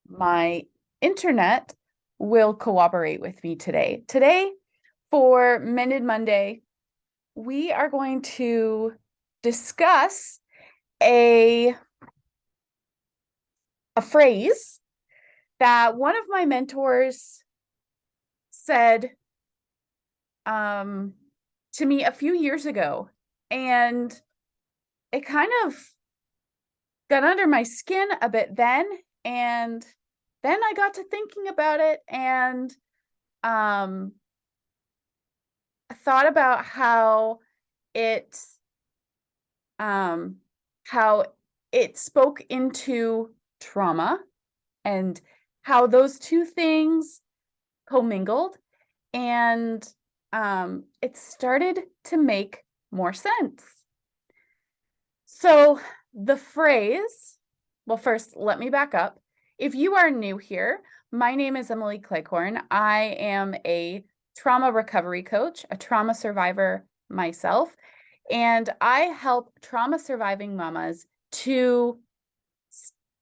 my internet will cooperate with me today. Today, for Mended Monday, we are going to discuss a phrase that one of my mentors said to me a few years ago, and it kind of got under my skin a bit then, and then I got to thinking about it and um thought about it um how it spoke into trauma and how those two things commingled, and it started to make more sense. So the phrase, well, first, let me back up. If you are new here, my name is Emily Cleghorn. I am a trauma recovery coach, a trauma survivor myself, and I help trauma surviving mamas to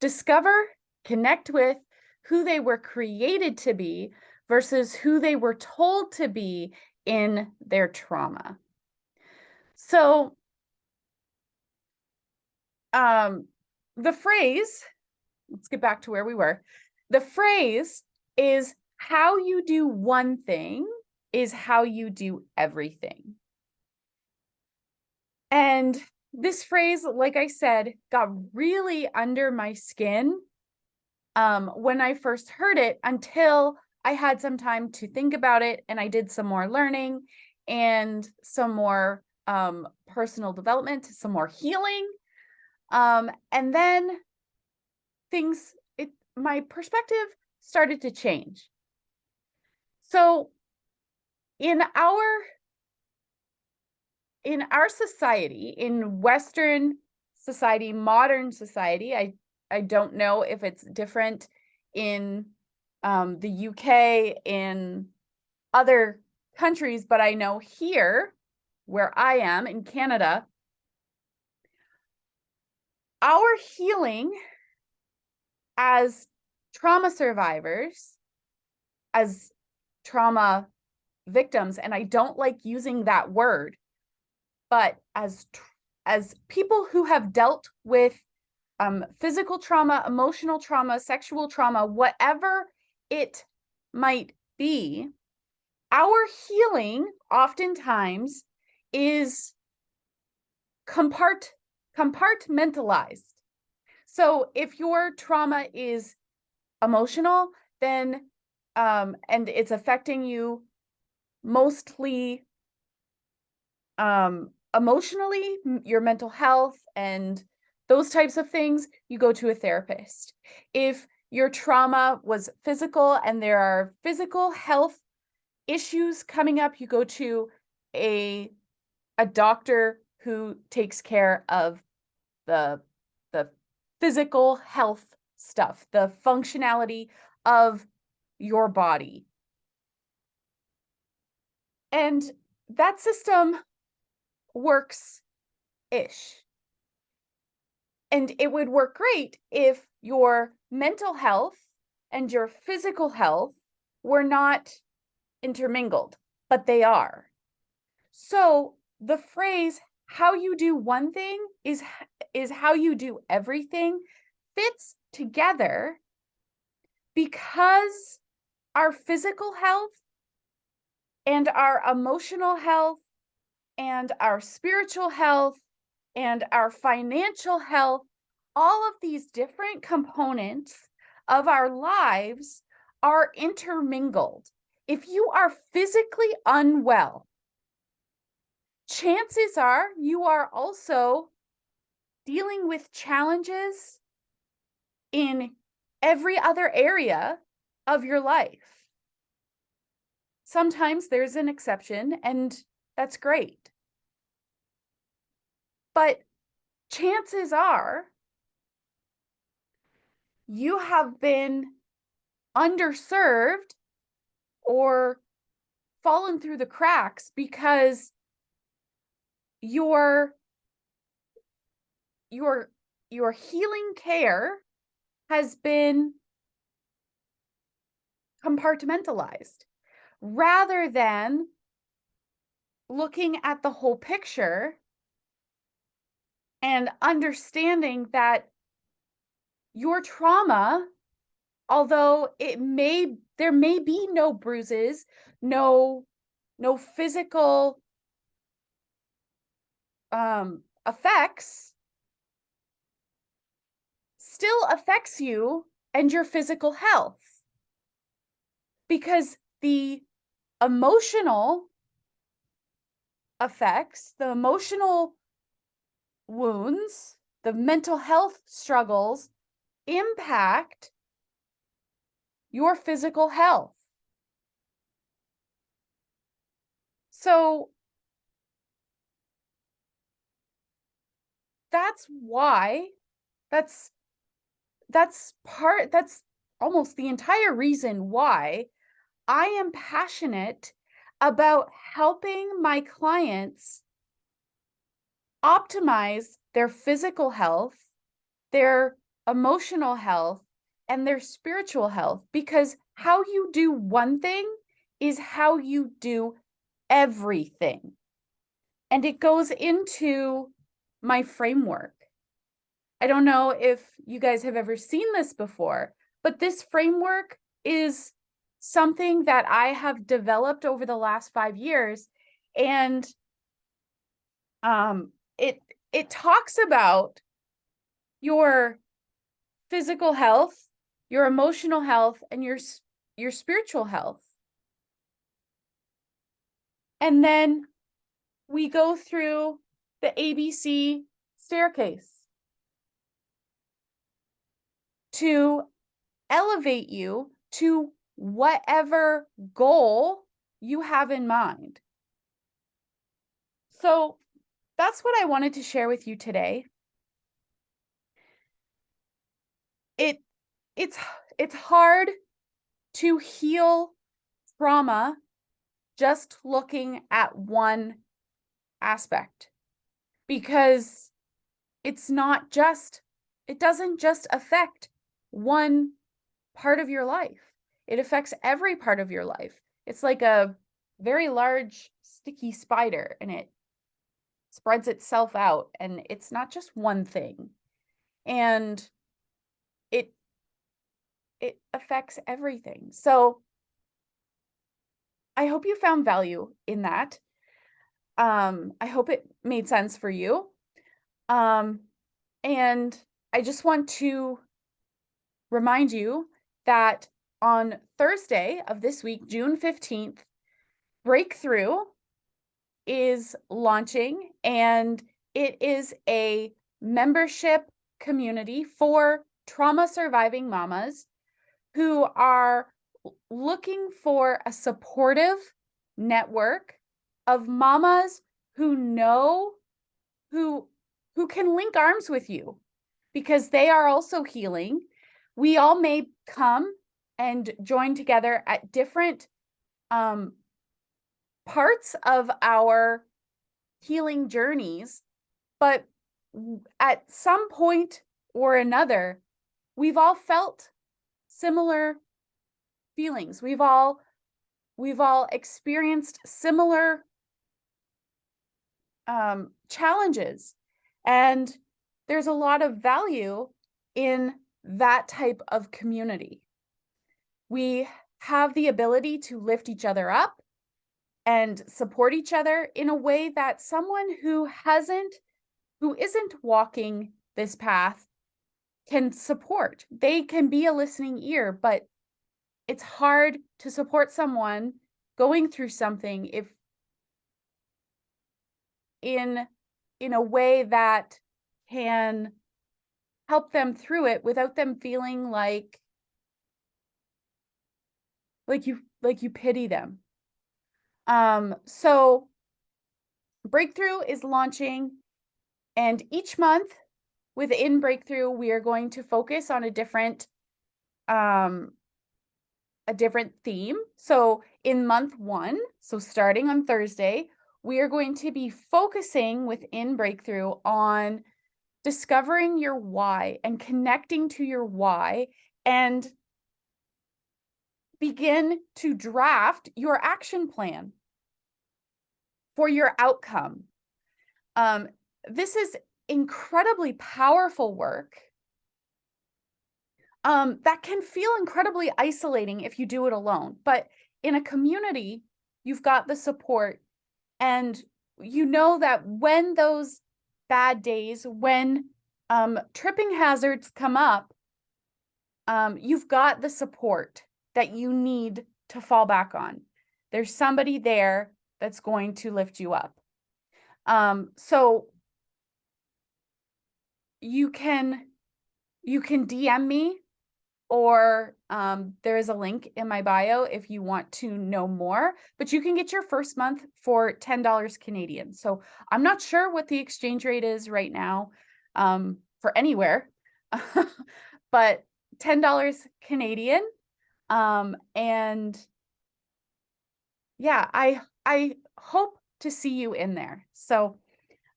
discover, connect with who they were created to be versus who they were told to be in their trauma. So, the phrase, let's get back to where we were. The phrase is, how you do one thing is how you do everything. And this phrase, like I said, got really under my skin when I first heard it, until I had some time to think about it, and I did some more learning and some more personal development, some more healing. And then my perspective started to change. So in our society, in Western society, modern society, I don't know if it's different in the UK, in other countries, but I know here, where I am in Canada, our healing as trauma survivors, as trauma victims, and I don't like using that word, but as people who have dealt with physical trauma, emotional trauma, sexual trauma, whatever it might be, our healing oftentimes is compartmentalized. So if your trauma is emotional, then and it's affecting you mostly emotionally, your mental health and those types of things, you go to a therapist. If your trauma was physical and there are physical health issues coming up, you go to a doctor who takes care of the physical health stuff, the functionality of your body. And that system works-ish. And it would work great if your mental health and your physical health were not intermingled, but they are. So the phrase, how you do one thing is how you do everything, fits together because our physical health and our emotional health and our spiritual health and our financial health, all of these different components of our lives are intermingled. If you are physically unwell, chances are you are also dealing with challenges in every other area of your life. Sometimes there's an exception, and that's great. But chances are you have been underserved or fallen through the cracks because your healing care has been compartmentalized rather than looking at the whole picture and understanding that your trauma, although there may be no bruises, no physical effects, still affects you and your physical health, because the emotional effects, the emotional wounds, the mental health struggles impact your physical health. So that's why, that's almost the entire reason why I am passionate about helping my clients optimize their physical health, their emotional health, and their spiritual health, because how you do one thing is how you do everything. And it goes into my framework. I don't know if you guys have ever seen this before, but this framework is something that I have developed over the last 5 years. And it talks about your physical health, your emotional health, and your spiritual health. And then we go through the ABC staircase to elevate you to whatever goal you have in mind. So that's what I wanted to share with you today. It's hard to heal trauma just looking at one aspect, because it doesn't just affect one part of your life. It affects every part of your life. It's like a very large sticky spider, and it spreads itself out, and it's not just one thing. And it affects everything. So I hope you found value in that. I hope it made sense for you. And I just want to remind you that on Thursday of this week, June 15th, Breakthrough is launching, and it is a membership community for trauma surviving mamas who are looking for a supportive network of mamas who can link arms with you, because they are also healing. We all may come and join together at different parts of our healing journeys, but at some point or another, we've all felt similar feelings. We've all experienced similar challenges, and there's a lot of value in that type of community. We have the ability to lift each other up and support each other in a way that someone who isn't walking this path can support. They can be a listening ear, but it's hard to support someone going through something if in a way that can help them through it without them feeling like you pity them. So Breakthrough is launching, and each month within Breakthrough, we are going to focus on a different theme. So in month 1, so starting on Thursday, we are going to be focusing within Breakthrough on discovering your why and connecting to your why, and begin to draft your action plan for your outcome. This is incredibly powerful work that can feel incredibly isolating if you do it alone. But in a community, you've got the support, and you know that when those bad days, when tripping hazards come up, you've got the support that you need to fall back on. There's somebody there that's going to lift you up. So you can DM me, or there is a link in my bio if you want to know more, but you can get your first month for $10 Canadian. So I'm not sure what the exchange rate is right now for anywhere, but $10 Canadian. And yeah, I hope to see you in there. So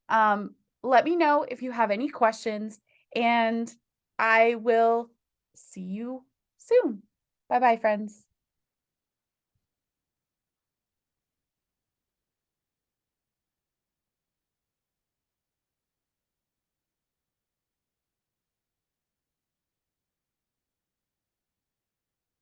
let me know if you have any questions, and I will see you soon. Bye-bye, friends.